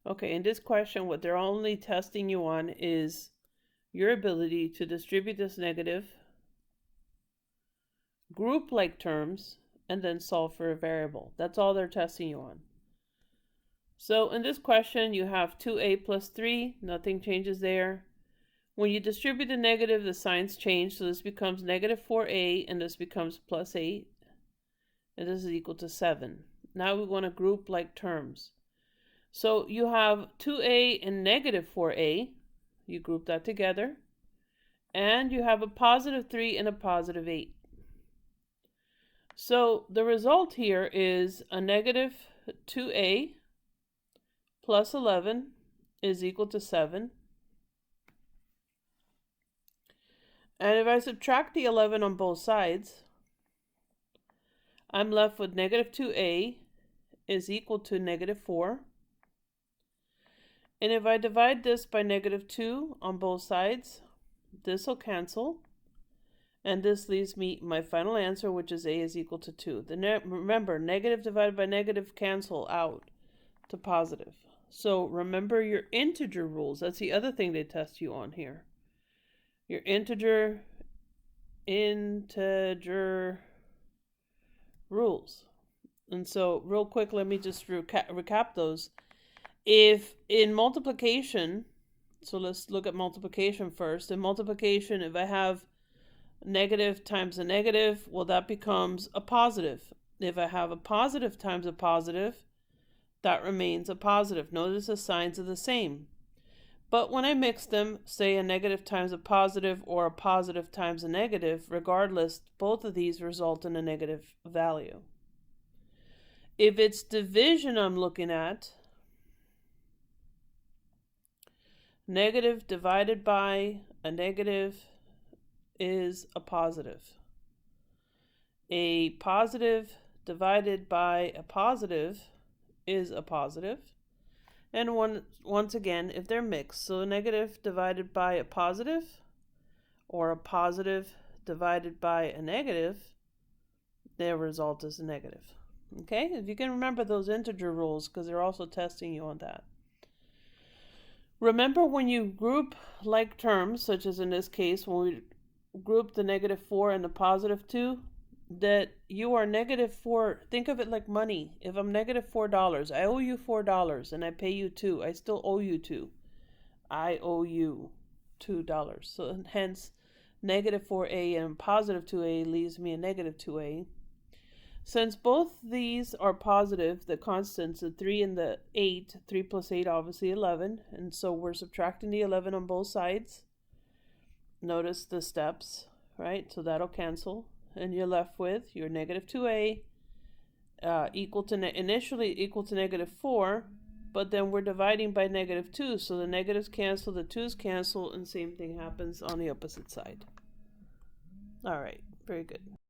Okay, in this question, what they're only testing you on is your ability to distribute this negative, group like terms, and then solve for a variable. That's all they're testing you on. So in this question, you have 2a plus 3. Nothing changes there. When you distribute the negative, the signs change. So this becomes negative 4a, and this becomes plus 8. And this is equal to 7. Now we want to group like terms. So you have 2a and negative 4a. You group that together. And you have a positive 3 and a positive 8. So the result here is a negative 2a plus 11 is equal to 7. And if I subtract the 11 on both sides, I'm left with negative 2a is equal to negative 4. And if I divide this by negative 2 on both sides, this will cancel. And this leaves me my final answer, which is a is equal to 2. Remember, negative divided by negative cancel out to positive. So remember your integer rules. That's the other thing they test you on here. Your integer rules. And so real quick, let me just recap those. If in multiplication, so let's look at multiplication first. In multiplication, if I have negative times a negative, well, that becomes a positive. If I have a positive times a positive, that remains a positive. Notice the signs are the same. But when I mix them, say a negative times a positive or a positive times a negative, regardless, both of these result in a negative value. If it's division I'm looking at, negative divided by a negative is a positive. A positive divided by a positive is a positive. And once again, if they're mixed, so a negative divided by a positive or a positive divided by a negative, their result is a negative. Okay, if you can remember those integer rules, because they're also testing you on that. Remember when you group like terms, such as in this case, when we group the negative 4 and the positive 2, that you are negative 4. Think of it like money. If I'm negative $4, I owe you $4 and I pay you 2. I still owe you 2. I owe you $2. So hence, negative 4a and positive 2a leaves me a negative 2a. Since both these are positive, the constants, the 3 and the 8, 3 plus 8, obviously 11. And so we're subtracting the 11 on both sides. Notice the steps, right? So that'll cancel. And you're left with your negative 2a equal to initially equal to negative 4, but then we're dividing by negative 2, so the negatives cancel, the 2's cancel, and same thing happens on the opposite side. All right, very good.